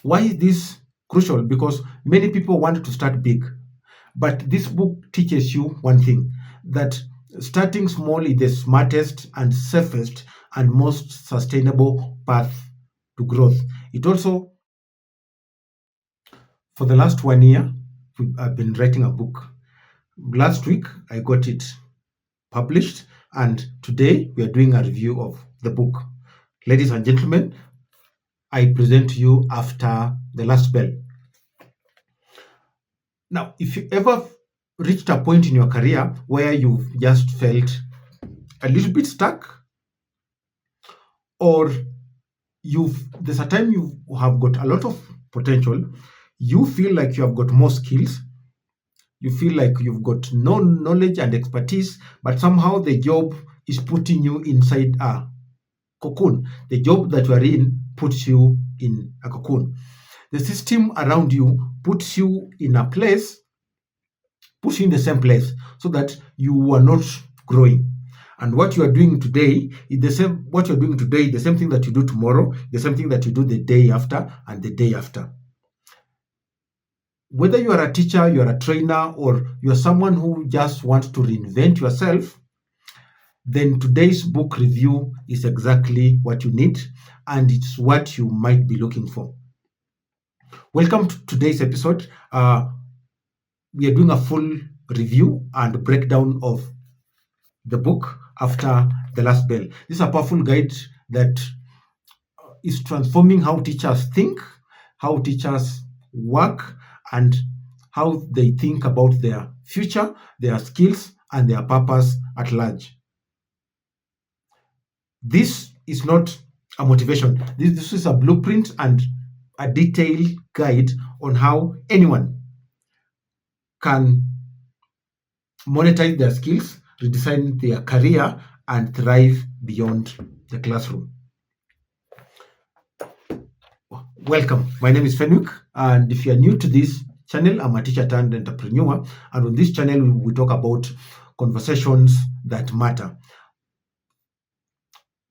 Why is this crucial? Because many people want to start big, but this book teaches you one thing, that starting small is the smartest and safest and most sustainable path to growth. It also, for the last 1 year, I've been writing a book. Last week, I got it published, and today we are doing a review of the book. Ladies and gentlemen, I present to you After the Last Bell. Now, if you ever reached a point in your career where you've just felt a little bit stuck, or there's a time you have got a lot of potential, you feel like you have got more skills, you feel like you've got no knowledge and expertise, but somehow the job is putting you inside a cocoon. The job that you are in puts you in a cocoon. The system around you puts you in a place, puts you in the same place, so that you are not growing. And what you are doing today is the same. What you're doing today, the same thing that you do tomorrow, the same thing that you do the day after and the day after. Whether you are a teacher, you are a trainer, or you are someone who just wants to reinvent yourself, then today's book review is exactly what you need, and it's what you might be looking for. Welcome to today's episode. We are doing a full review and breakdown of the book After the Last Bell. This is a powerful guide that is transforming how teachers think, how teachers work, and how they think about their future, their skills, and their purpose at large. This is not a motivation. This is a blueprint and a detailed guide on how anyone can monetize their skills, redesign their career, and thrive beyond the classroom. Welcome. My name is Fenwick, and if you are new to this channel, I'm a teacher turned entrepreneur, and on this channel we talk about conversations that matter.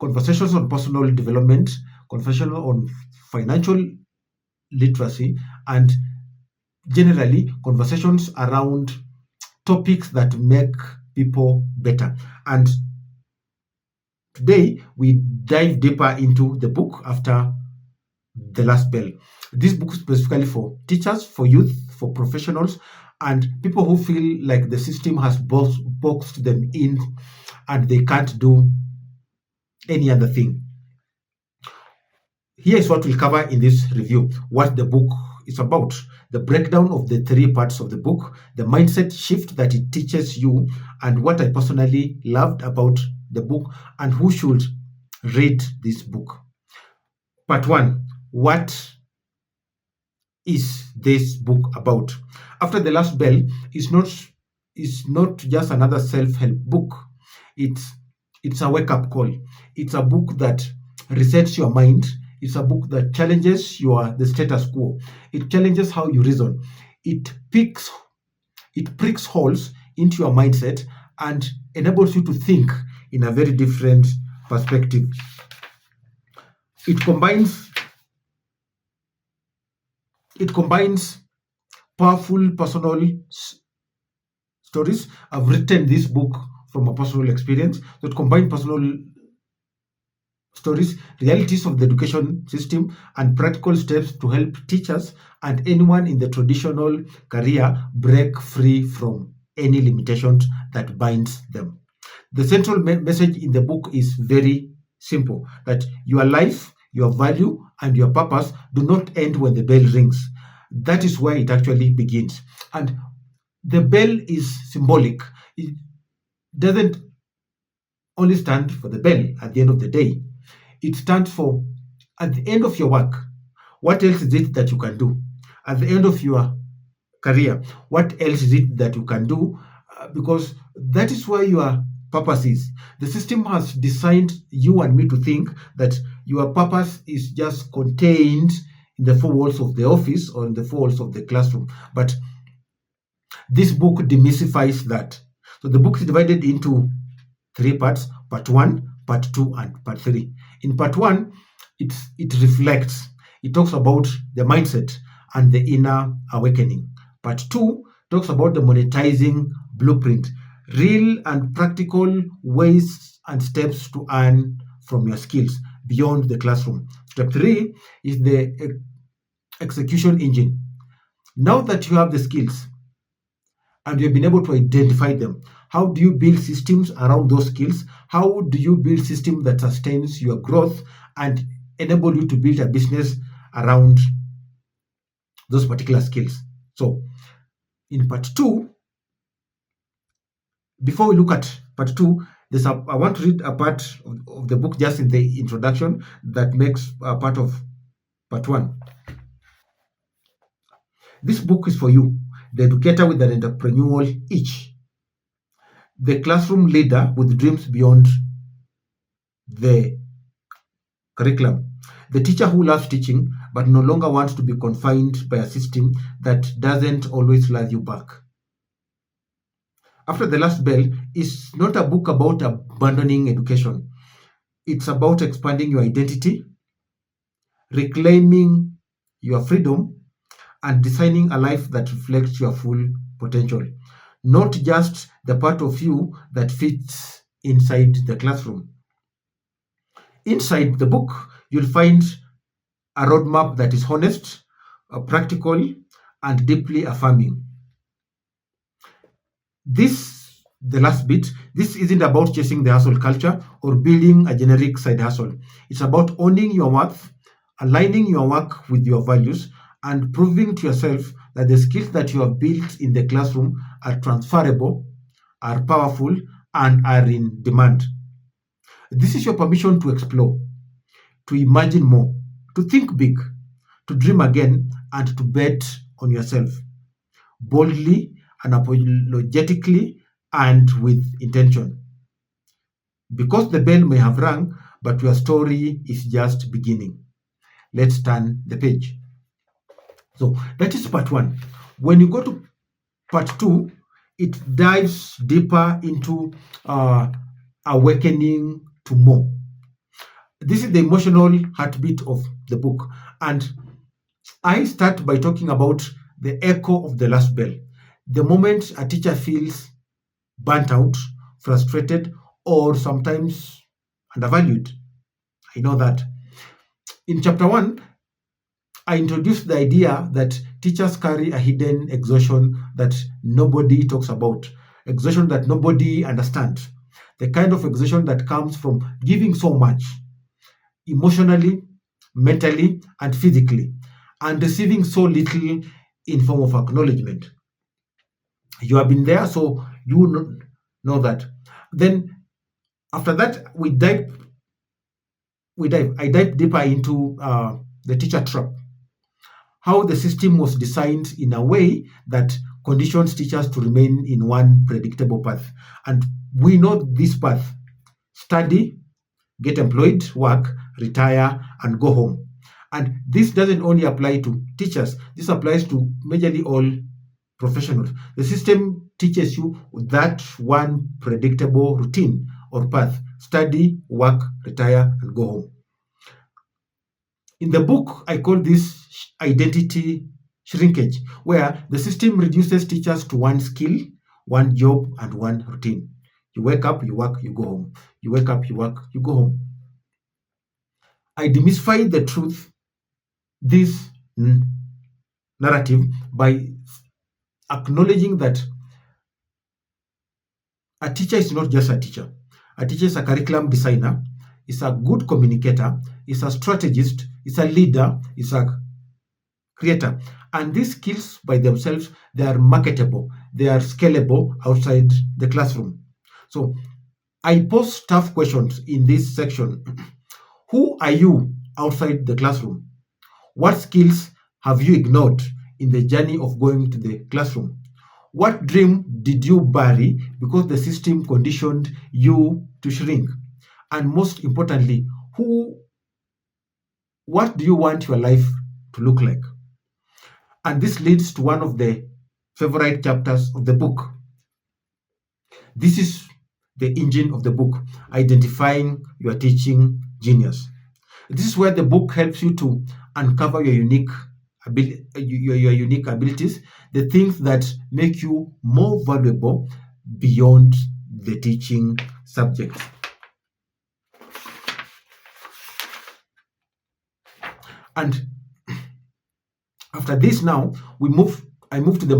Conversations on personal development, conversations on financial literacy, and generally conversations around topics that make people better. And today we dive deeper into the book After the Last Bell. This book is specifically for teachers, for youth, for professionals, and people who feel like the system has boxed them in and they can't do any other thing. Here is what we'll cover in this review: what the book is about, the breakdown of the 3 parts of the book, the mindset shift that it teaches you, and what I personally loved about the book, and who should read this book. Part 1: what is this book about? After the Last Bell is not just another self-help book. It's a wake-up call. It's a book that resets your mind. It's a book that challenges the status quo. It challenges how you reason. It pricks holes into your mindset and enables you to think in a very different perspective. It combines powerful personal stories. I've written this book from a personal experience that combine personal stories, realities of the education system, and practical steps to help teachers and anyone in the traditional career break free from any limitations that binds them. The central message in the book is very simple: that your life, your value, and your purpose do not end when the bell rings. That is where it actually begins. And the bell is symbolic. It doesn't only stand for the bell at the end of the day. It stands for, at the end of your work, what else is it that you can do? At the end of your career, what else is it that you can do? Because that is where your purpose is. The system has designed you and me to think that your purpose is just contained in the 4 walls of the office or in the 4 walls of the classroom. But this book demystifies that. So the book is divided into 3 parts: part 1, part 2, and part 3. In part 1, it reflects. it talks about the mindset and the inner awakening. Part 2 talks about the monetizing blueprint, real and practical ways and steps to earn from your skills beyond the classroom. Step 3 is the execution engine. Now that you have the skills and you've been able to identify them, how do you build systems around those skills? How do you build system that sustains your growth and enable you to build a business around those particular skills? So in part 2, before we look at part 2, I want to read a part of the book just in the introduction that makes part of part 1. This book is for you, the educator with an entrepreneurial itch, the classroom leader with dreams beyond the curriculum, the teacher who loves teaching but no longer wants to be confined by a system that doesn't always love you back. After the Last Bell is not a book about abandoning education. It's about expanding your identity, reclaiming your freedom, and designing a life that reflects your full potential, not just the part of you that fits inside the classroom. Inside the book, you'll find a roadmap that is honest, practical, and deeply affirming. The last bit, this isn't about chasing the hustle culture or building a generic side hustle. It's about owning your worth, aligning your work with your values, and proving to yourself that the skills that you have built in the classroom are transferable, are powerful, and are in demand. This is your permission to explore, to imagine more, to think big, to dream again, and to bet on yourself boldly, unapologetically, and with intention. Because the bell may have rung, but your story is just beginning. Let's turn the page. So that is part 1. When you go to part 2, it dives deeper into awakening to more. This is the emotional heartbeat of the book. And I start by talking about the echo of the last bell. The moment a teacher feels burnt out, frustrated, or sometimes undervalued. I know that. In chapter 1, I introduced the idea that teachers carry a hidden exhaustion that nobody talks about, exhaustion that nobody understands, the kind of exhaustion that comes from giving so much emotionally, mentally, and physically, and receiving so little in form of acknowledgement. You have been there, so you know that. Then after that, I dive deeper into the teacher trap, how the system was designed in a way that conditions teachers to remain in one predictable path. And we know this path: study, get employed, work, retire, and go home. And this doesn't only apply to teachers, this applies to majorly all professionals. The system teaches you that one predictable routine or path: study, work, retire, and go home. In the book, I call this identity shrinkage, where the system reduces teachers to one skill, one job, and one routine. You wake up, you work, you go home. You wake up, you work, you go home. I demystify the truth, this narrative, by acknowledging that a teacher is not just a teacher. A teacher is a curriculum designer, is a good communicator, is a strategist, is a leader, is a creator. And these skills by themselves, they are marketable, they are scalable outside the classroom. So I pose tough questions in this section. Who are you outside the classroom? What skills have you ignored in the journey of going to the classroom? What dream did you bury because the system conditioned you to shrink? And most importantly, what do you want your life to look like? And this leads to one of the favorite chapters of the book. This is the engine of the book: identifying your teaching genius. This is where the book helps you to uncover your unique abilities, the things that make you more valuable beyond the teaching subject. And after this, now I move to the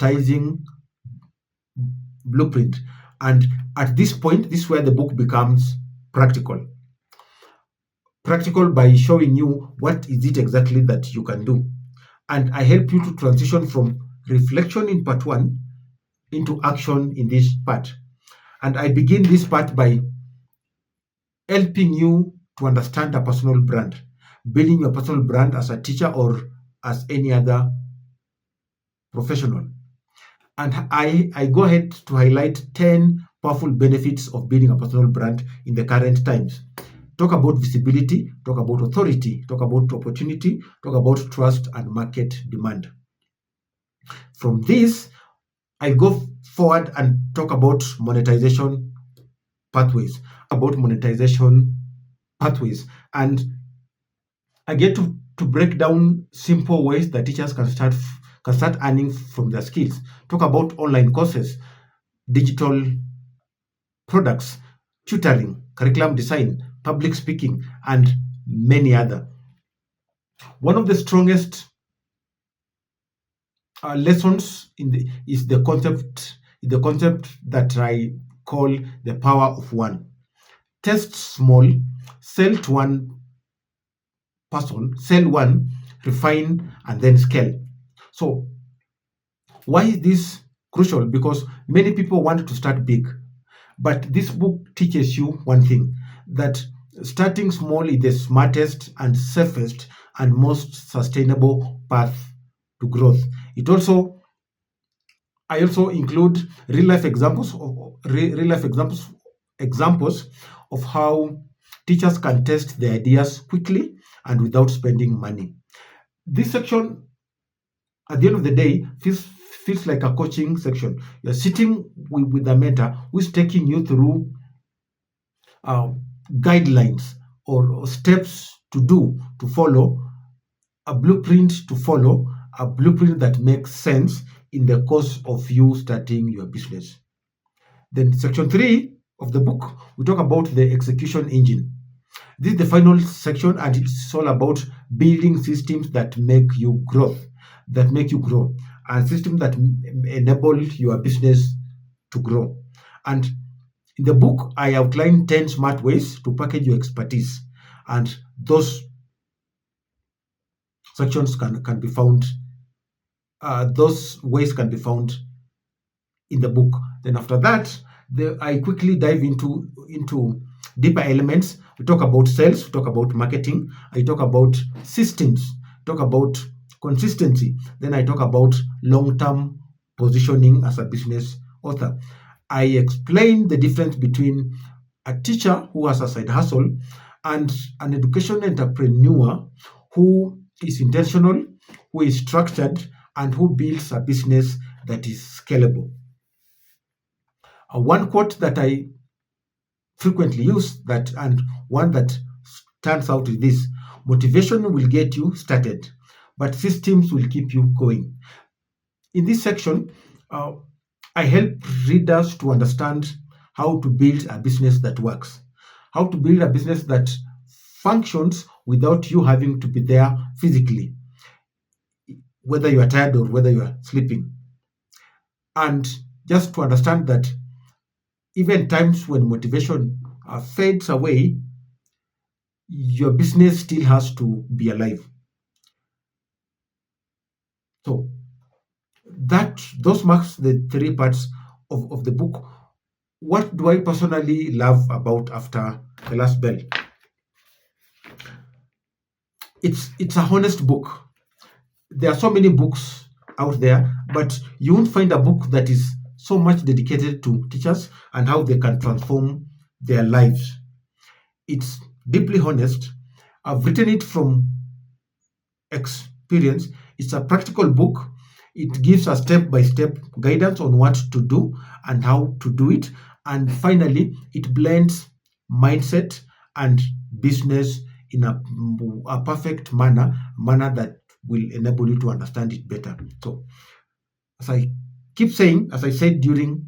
monetizing blueprint. And at this point, this is where the book becomes practical. Practical by showing you what is it exactly that you can do. And I help you to transition from reflection in part one into action in this part. And I begin this part by helping you to understand a personal brand, building your personal brand as a teacher or as any other professional. And I go ahead to highlight 10 powerful benefits of building a personal brand in the current times. Talk about visibility, talk about authority, talk about opportunity, talk about trust and market demand. From this, I go forward and talk about monetization pathways, about monetization pathways. And I get to break down simple ways that teachers can start earning from their skills. Talk about online courses, digital products, tutoring, curriculum design, public speaking, and many other. One of the strongest lessons is the concept that I call the power of one. Test small, sell to one person, sell one, refine, and then scale. So why is this crucial? Because many people want to start big, but this book teaches you one thing, that starting small is the smartest and safest and most sustainable path to growth. It also I also include real life examples of how teachers can test their ideas quickly and without spending money. This section, at the end of the day, feels like a coaching section. You're sitting with a mentor who's taking you through uh, guidelines or steps to do to follow, a blueprint that makes sense in the course of you starting your business. Then, section three of the book, we talk about the execution engine. This is the final section, and it's all about building systems that make you grow, and systems that enable your business to grow. And in the book, I outline 10 smart ways to package your expertise, and those sections can be found. Those ways can be found in the book. Then after that, I quickly dive into deeper elements. We talk about sales, we talk about marketing, I talk about systems, talk about consistency. Then I talk about long-term positioning as a business author. I explain the difference between a teacher who has a side hustle and an education entrepreneur who is intentional, who is structured, and who builds a business that is scalable. One quote that I frequently use that and one that stands out is this: motivation will get you started, but systems will keep you going. In this section, uh, I help readers to understand how to build a business that works, how to build a business that functions without you having to be there physically, whether you are tired or whether you are sleeping. And just to understand that even times when motivation fades away, your business still has to be alive. So that those marks the three parts of the book. What do I personally love about After the Last Bell? It's a honest book. There are so many books out there, but you won't find a book that is so much dedicated to teachers and how they can transform their lives. It's deeply honest. I've written it from experience. It's a practical book. It gives a step by step guidance on what to do and how to do it. And finally, it blends mindset and business in a perfect manner that will enable you to understand it better. So, as I keep saying, as I said during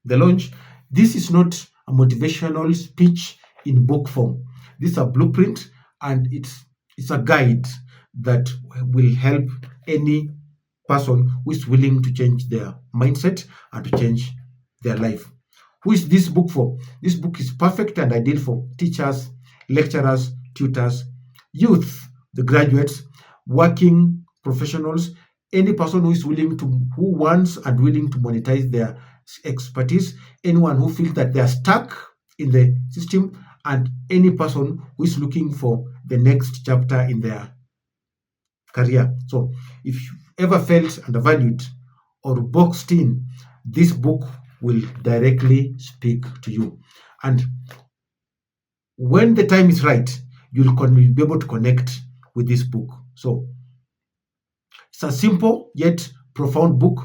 the launch, this is not a motivational speech in book form. This is a blueprint, and it's a guide that will help any person who is willing to change their mindset and to change their life. Who is this book for? This book is perfect and ideal for teachers, lecturers, tutors, youth, the graduates, working professionals, any person who wants and willing to monetize their expertise, anyone who feels that they are stuck in the system, and any person who is looking for the next chapter in their career. So if you ever felt undervalued or boxed in, this book will directly speak to you. And when the time is right, you'll be able to connect with this book. So it's a simple yet profound book.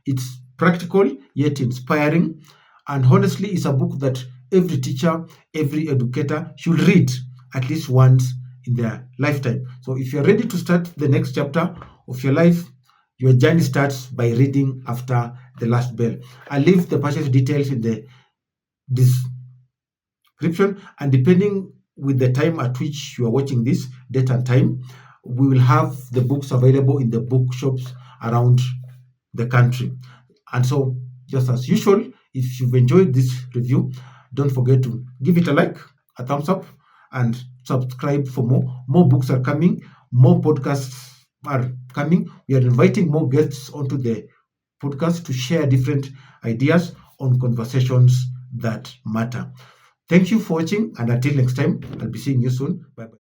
It's practical yet inspiring. And honestly, it's a book that every teacher, every educator should read at least once in their lifetime. So if you're ready to start the next chapter of your life, your journey starts by reading After the Last Bell. I'll leave the purchase details in the description, and depending with the time at which you are watching this, date and time, we will have the books available in the bookshops around the country. And so, just as usual, if you've enjoyed this review, don't forget to give it a like, a thumbs up, and subscribe for more. More books are coming, more podcasts are coming. We are inviting more guests onto the podcast to share different ideas on conversations that matter. Thank you for watching, and until next time, I'll be seeing you soon. Bye bye.